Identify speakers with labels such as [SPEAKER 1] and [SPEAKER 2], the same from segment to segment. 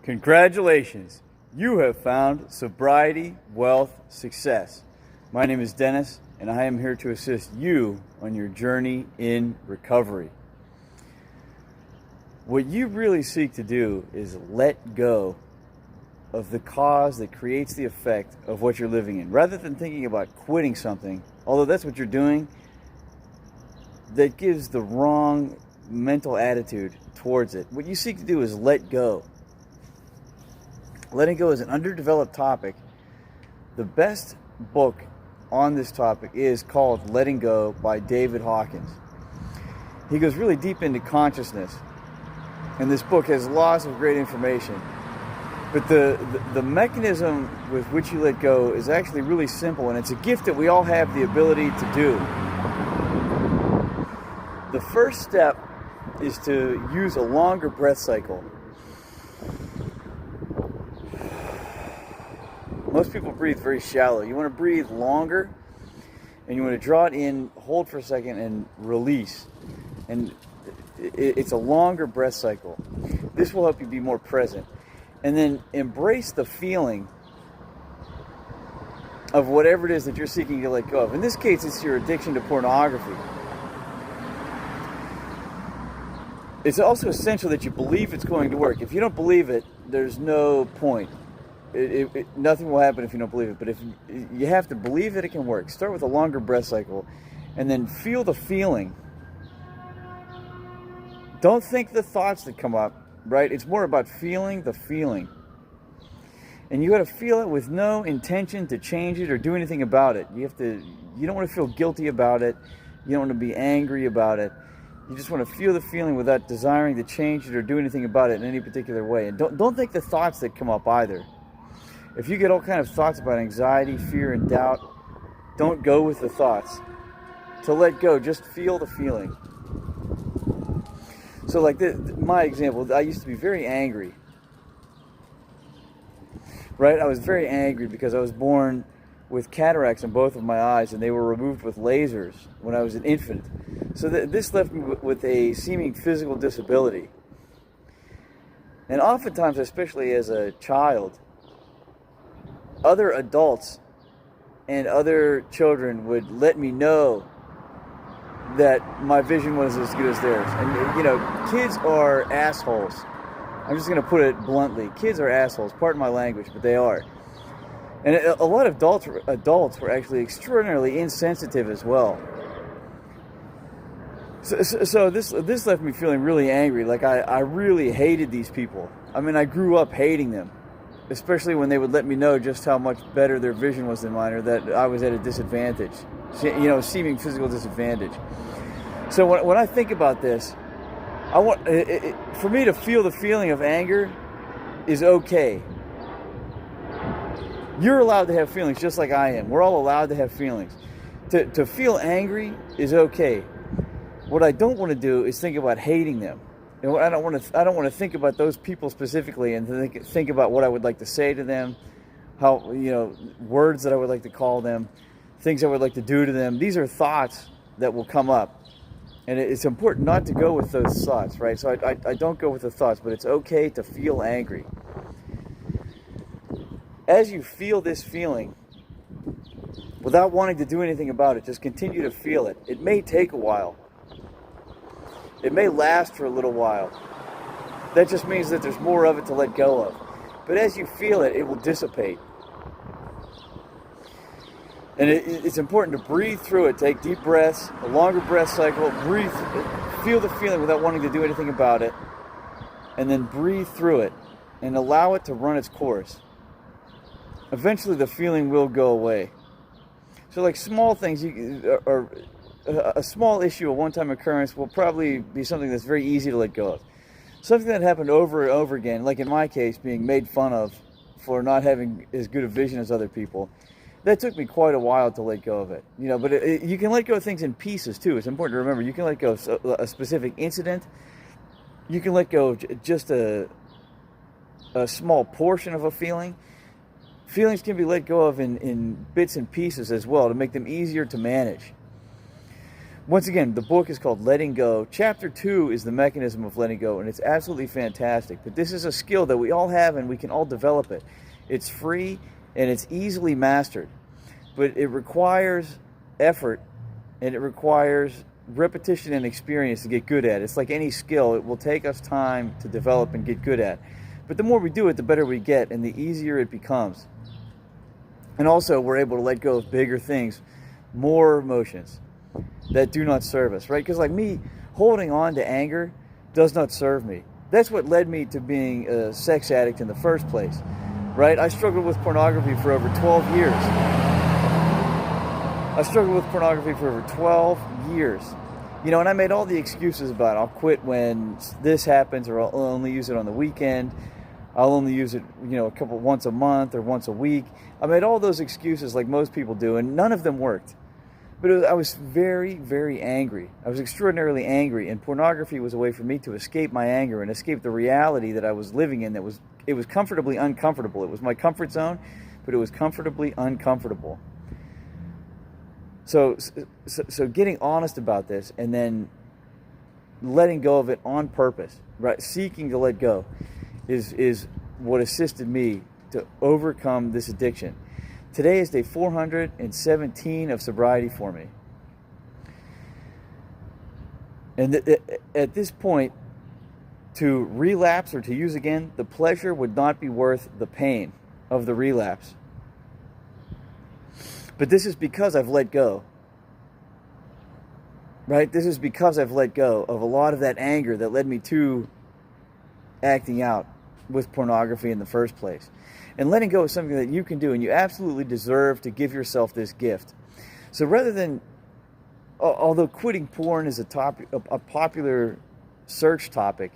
[SPEAKER 1] Congratulations! You have found sobriety, wealth, success. My name is Dennis, and I am here to assist you on your journey in recovery. What you really seek to do is let go of the cause that creates the effect of what you're living in. Rather than thinking about quitting something, although that's what you're doing, that gives the wrong mental attitude towards it. What you seek to do is let go. Letting go is an underdeveloped topic. The best book on this topic is called Letting Go by David Hawkins. He goes really deep into consciousness, and this book has lots of great information. But the mechanism with which you let go is actually really simple, and it's a gift that we all have the ability to do. The first step is to use a longer breath cycle. Most people breathe very shallow. You want to breathe longer, and you want to draw it in, hold for a second, and release. And it's a longer breath cycle. This will help you be more present. And then embrace the feeling of whatever it is that you're seeking to let go of. In this case, it's your addiction to pornography. It's also essential that you believe it's going to work. If you don't believe it, there's no point. Nothing will happen if you don't believe it. But if you have to believe that it can work, start with a longer breath cycle, and then feel the feeling. Don't think the thoughts that come up, right? It's more about feeling the feeling. And you got to feel it with no intention to change it or do anything about it. You don't want to feel guilty about it. You don't want to be angry about it. You just want to feel the feeling without desiring to change it or do anything about it in any particular way. And don't think the thoughts that come up either. If you get all kind of thoughts about anxiety, fear, and doubt, don't go with the thoughts. To let go, just feel the feeling. So like my example, I used to be very angry. Right? I was very angry because I was born with cataracts in both of my eyes, and they were removed with lasers when I was an infant. So this left me with a seeming physical disability. And oftentimes, especially as a child, other adults and other children would let me know that my vision was as good as theirs. And, kids are assholes. I'm just going to put it bluntly. Kids are assholes. Pardon my language, but they are. And a lot of adults were actually extraordinarily insensitive as well. So this left me feeling really angry. Like I really hated these people. I mean, I grew up hating them, especially when they would let me know just how much better their vision was than mine, or that I was at a disadvantage, seeming physical disadvantage. So when I think about this, I want for me to feel the feeling of anger is okay. You're allowed to have feelings just like I am. We're all allowed to have feelings. To feel angry is okay. What I don't want to do is think about hating them. I don't want to think about those people specifically and think about what I would like to say to them, how words that I would like to call them, things I would like to do to them. These are thoughts that will come up, and it's important not to go with those thoughts, right? So I don't go with the thoughts, but it's okay to feel angry. As you feel this feeling, without wanting to do anything about it, just continue to feel it. It may take a while. It may last for a little while. That just means that there's more of it to let go of. But as you feel it, it will dissipate. And it's important to breathe through it. Take deep breaths, a longer breath cycle. Breathe, feel the feeling without wanting to do anything about it. And then breathe through it and allow it to run its course. Eventually the feeling will go away. So like small things, or a small issue, a one-time occurrence, will probably be something that's very easy to let go of. Something that happened over and over again, like in my case, being made fun of for not having as good a vision as other people, that took me quite a while to let go of it. But you can let go of things in pieces too. It's important to remember. You can let go of a specific incident. You can let go of just a small portion of a feeling. Feelings can be let go of in bits and pieces as well to make them easier to manage. Once again, the book is called Letting Go. Chapter 2 is the mechanism of letting go, and it's absolutely fantastic. But this is a skill that we all have, and we can all develop it. It's free, and it's easily mastered. But it requires effort, and it requires repetition and experience to get good at it. It's like any skill. It will take us time to develop and get good at. But the more we do it, the better we get, and the easier it becomes. And also, we're able to let go of bigger things, more emotions that do not serve us, right? Because like me, holding on to anger does not serve me. That's what led me to being a sex addict in the first place, right? I struggled with pornography for over 12 years. You know, and I made all the excuses about it. I'll quit when this happens, or I'll only use it on the weekend. I'll only use it, you know, once a month or once a week. I made all those excuses like most people do, and none of them worked. But I was very, very angry. I was extraordinarily angry, and pornography was a way for me to escape my anger and escape the reality that I was living in. It was comfortably uncomfortable. It was my comfort zone, but it was comfortably uncomfortable. So getting honest about this and then letting go of it on purpose, right? Seeking to let go is what assisted me to overcome this addiction. Today is day 417 of sobriety for me. And at this point, to relapse or to use again, the pleasure would not be worth the pain of the relapse. But this is because I've let go. Right? This is because I've let go of a lot of that anger that led me to acting out with pornography in the first place. And letting go is something that you can do, and you absolutely deserve to give yourself this gift. So rather than, although quitting porn is a popular search topic,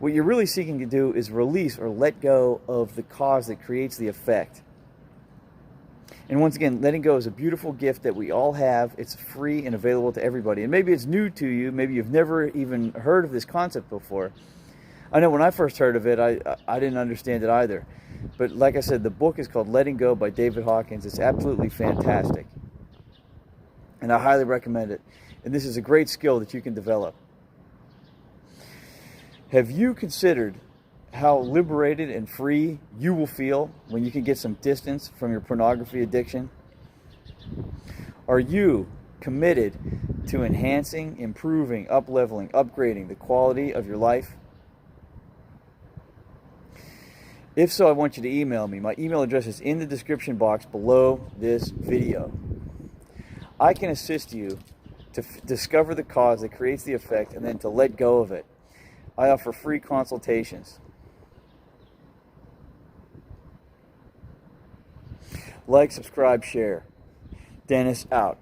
[SPEAKER 1] what you're really seeking to do is release or let go of the cause that creates the effect. And once again, letting go is a beautiful gift that we all have. It's free and available to everybody. And maybe it's new to you. Maybe you've never even heard of this concept before. I know when I first heard of it, I didn't understand it either. But like I said, the book is called Letting Go by David Hawkins. It's absolutely fantastic. And I highly recommend it. And this is a great skill that you can develop. Have you considered how liberated and free you will feel when you can get some distance from your pornography addiction? Are you committed to enhancing, improving, up-leveling, upgrading the quality of your life? If so, I want you to email me. My email address is in the description box below this video. I can assist you to discover the cause that creates the effect and then to let go of it. I offer free consultations. Like, subscribe, share. Dennis out.